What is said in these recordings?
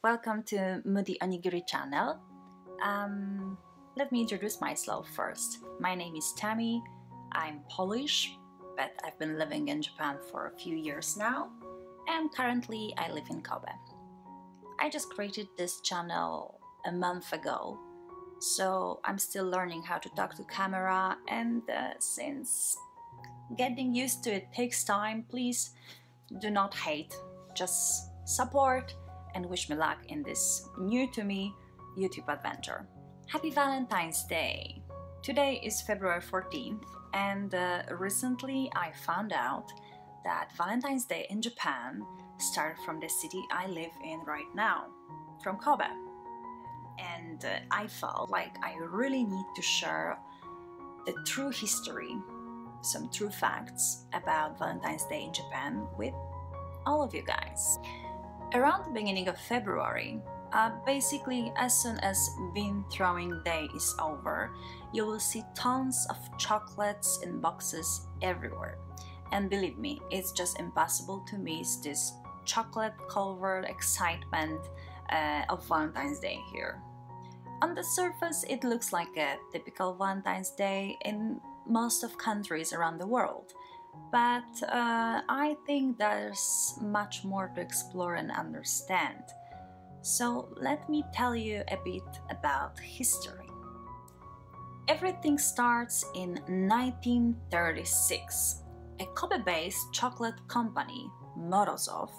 welcome to Moody Onigiri channel. Let me introduce myself first. My name is Tammy. I'm Polish, but I've been living in Japan for a few years now, and currently I live in Kobe. I just created this channel a month ago, so I'm still learning how to talk to camera, and since getting used to it takes time, please do not hate, just support and wish me luck in this new to me YouTube adventure. Happy Valentine's Day! Today is February 14th, and recently I found out that Valentine's Day in Japan started from the city I live in right now, from Kobe. And I felt like I really need to share the true history, some true facts about Valentine's Day in Japan with all of you guys. Around the beginning of February, basically as soon as bean throwing day is over, you will see tons of chocolates in boxes everywhere. And believe me, it's just impossible to miss this chocolate-covered excitement of Valentine's Day here. On the surface, it looks like a typical Valentine's Day in most of countries around the world. But I think there's much more to explore and understand. So let me tell you a bit about history. Everything starts in 1936. A Kobe-based chocolate company, Morozov,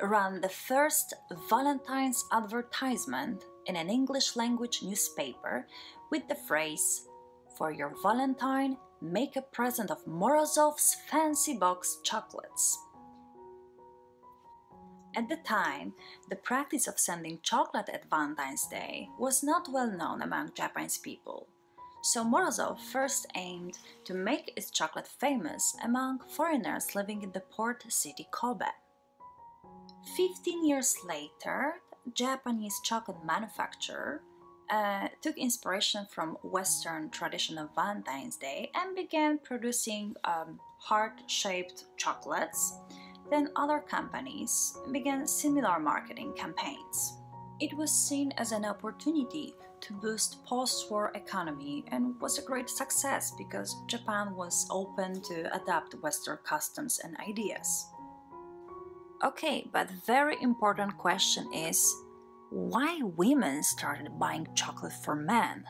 ran the first Valentine's advertisement in an English-language newspaper with the phrase, "For your Valentine, make a present of Morozov's fancy box chocolates." At the time, the practice of sending chocolate at Valentine's Day was not well known among Japanese people, so Morozov first aimed to make its chocolate famous among foreigners living in the port city Kobe. 15 years later, the Japanese chocolate manufacturer took inspiration from Western tradition of Valentine's Day and began producing heart-shaped chocolates. Then other companies began similar marketing campaigns. It was seen as an opportunity to boost post-war economy and was a great success because Japan was open to adopt Western customs and ideas. Okay, but very important question is, why women started buying chocolate for men?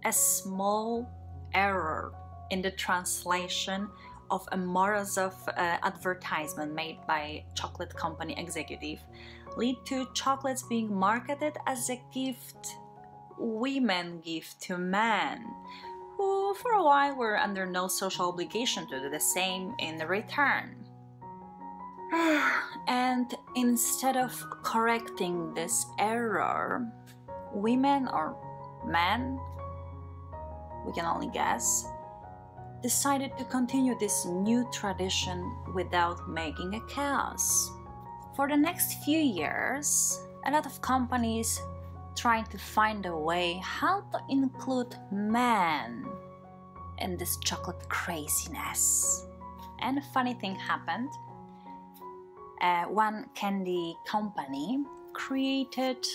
A small error in the translation of a Morozov advertisement made by chocolate company executive lead to chocolates being marketed as a gift women give to men, who for a while were under no social obligation to do the same in return. And instead of correcting this error, women or men, we can only guess, decided to continue this new tradition without making a chaos. For the next few years, a lot of companies tried to find a way how to include men in this chocolate craziness. And a funny thing happened. One candy company created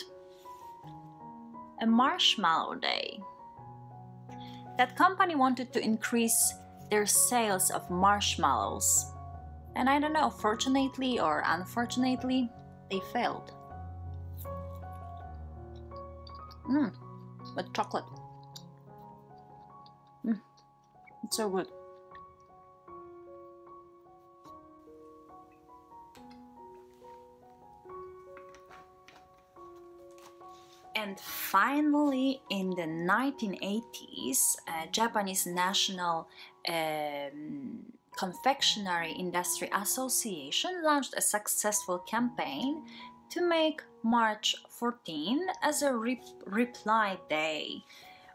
a marshmallow day. That company wanted to increase their sales of marshmallows. And I don't know, fortunately or unfortunately, they failed. With chocolate. It's so good. And finally, in the 1980s, Japanese National Confectionery Industry Association launched a successful campaign to make March 14 as a reply day,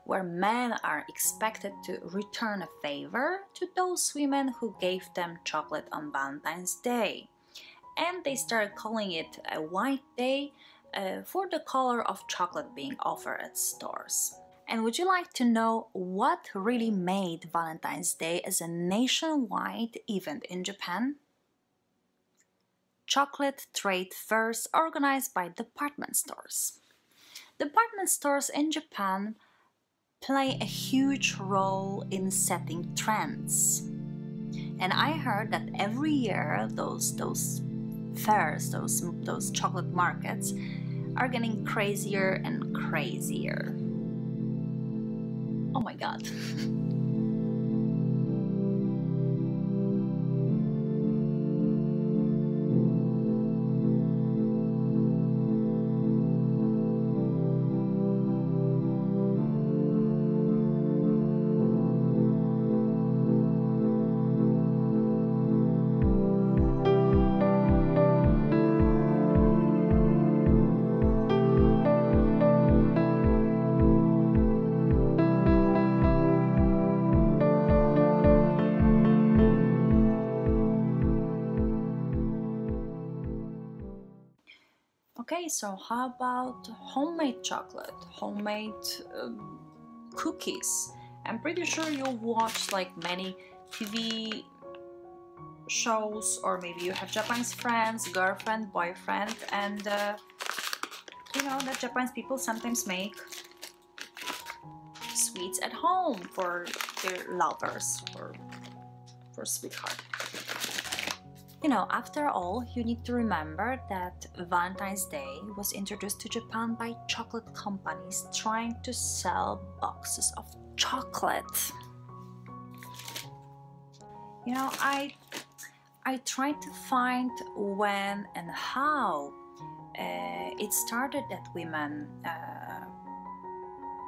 where men are expected to return a favor to those women who gave them chocolate on Valentine's Day. And they started calling it a white day for the color of chocolate being offered at stores. And would you like to know what really made Valentine's Day as a nationwide event in Japan? chocolate trade fairs organized by department stores. Department stores in Japan play a huge role in setting trends. And I heard that every year those fairs, those chocolate markets are getting crazier and crazier. Oh my god. Okay, so how about homemade chocolate, homemade cookies? I'm pretty sure you've watched like many TV shows, or maybe you have Japanese friends, girlfriend, boyfriend, and you know that Japanese people sometimes make sweets at home for their lovers, for sweetheart. You know, after all, you need to remember that Valentine's Day was introduced to Japan by chocolate companies trying to sell boxes of chocolate. You know, I tried to find when and how it started that women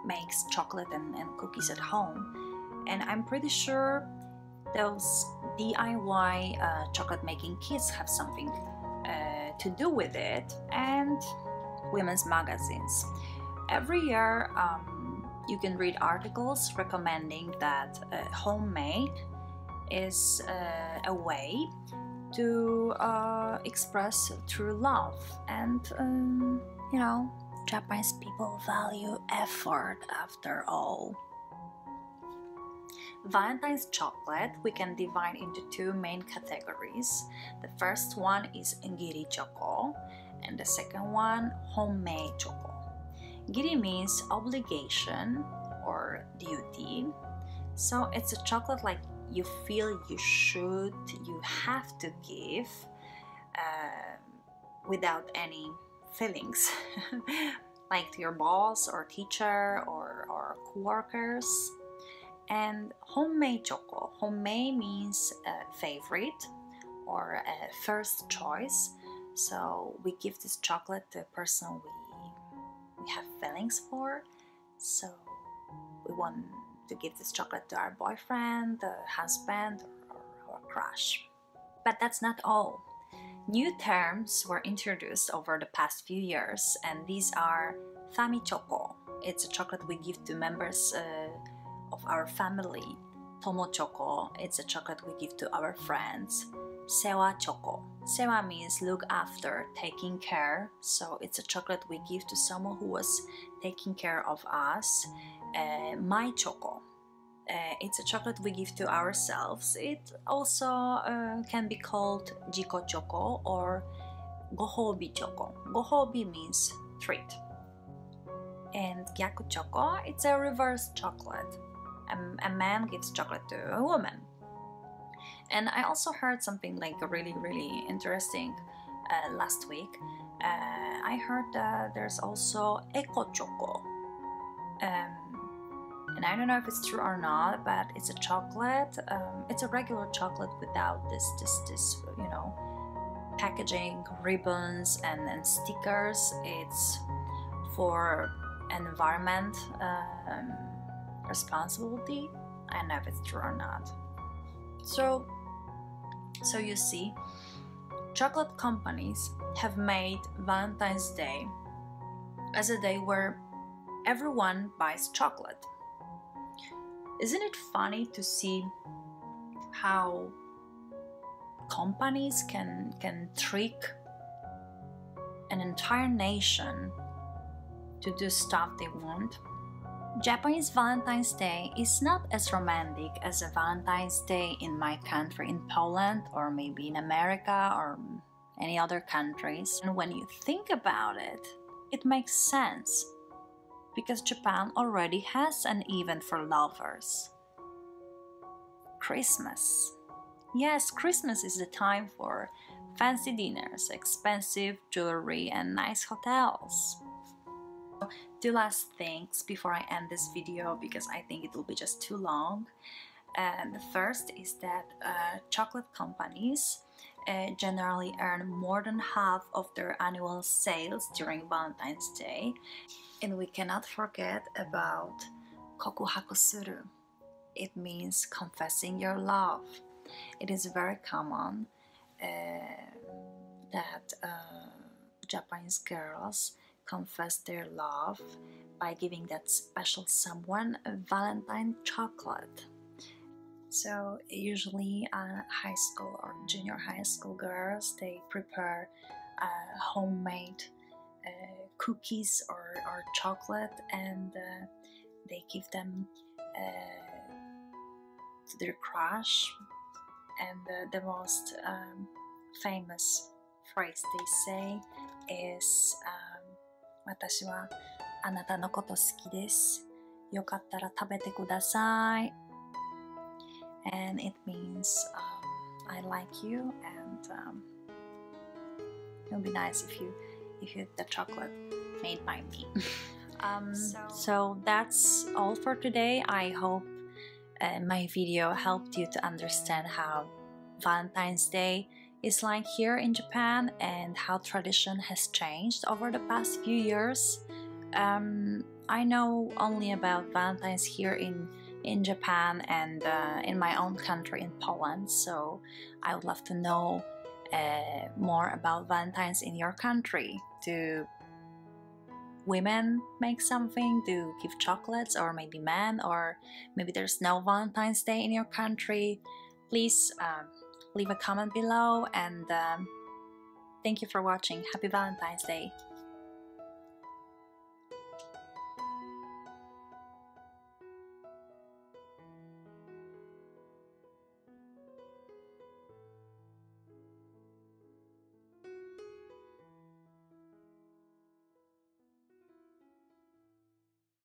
makes chocolate and cookies at home, and I'm pretty sure those DIY chocolate making kits have something to do with it, and women's magazines. Every year you can read articles recommending that homemade is a way to express true love, and you know, Japanese people value effort after all. Valentine's chocolate we can divide into two main categories. The first one is giri choco, and the second one homemade choco. Giri means obligation or duty, so it's a chocolate like you feel you should, you have to give without any feelings, like to your boss or teacher or co-workers. And homemade choco. Homemade means favorite or first choice. So we give this chocolate to a person we have feelings for. So we want to give this chocolate to our boyfriend, husband, or our crush. But that's not all. New terms were introduced over the past few years, and these are fami choco. It's a chocolate we give to members of our family. Tomo choco, it's a chocolate we give to our friends. Sewa choco. Sewa means look after, taking care. So it's a chocolate we give to someone who was taking care of us. Mai choco. It's a chocolate we give to ourselves. It also can be called jiko choco or gohobi choco. Gohobi means treat. And gyaku choco, it's a reverse chocolate. A man gives chocolate to a woman. And I also heard something like really interesting last week. I heard that there's also eco choco, and I don't know if it's true or not, but it's a chocolate. It's a regular chocolate without this you know, packaging, ribbons and stickers. It's for environment responsibility. I don't know if it's true or not. So you see, chocolate companies have made Valentine's Day as a day where everyone buys chocolate. Isn't it funny to see how companies can trick an entire nation to do stuff they want? Japanese Valentine's Day is not as romantic as a Valentine's Day in my country, in Poland, or maybe in America, or any other countries. And when you think about it, it makes sense, because Japan already has an event for lovers. Christmas. Yes, Christmas is the time for fancy dinners, expensive jewelry, and nice hotels. Two last things before I end this video, because I think it will be just too long. And the first is that chocolate companies generally earn more than half of their annual sales during Valentine's Day. And we cannot forget about kokuhaku suru. It means confessing your love. It is very common that Japanese girls confess their love by giving that special someone a Valentine chocolate. So usually high school or junior high school girls, they prepare homemade cookies or chocolate, and they give them to their crush. And the most famous phrase they say is 私はあなたのこと好きです。よかったら食べてください。And it means I like you, and it would be nice if you eat the chocolate made by me. So that's all for today. I hope my video helped you to understand how Valentine's Day is like here in Japan and how tradition has changed over the past few years. I know only about Valentine's here in Japan and in my own country, in Poland, so I would love to know more about Valentine's in your country. Do women make something? Do give chocolates? Or maybe men? Or maybe there's no Valentine's Day in your country? Please leave a comment below, and thank you for watching. Happy Valentine's Day!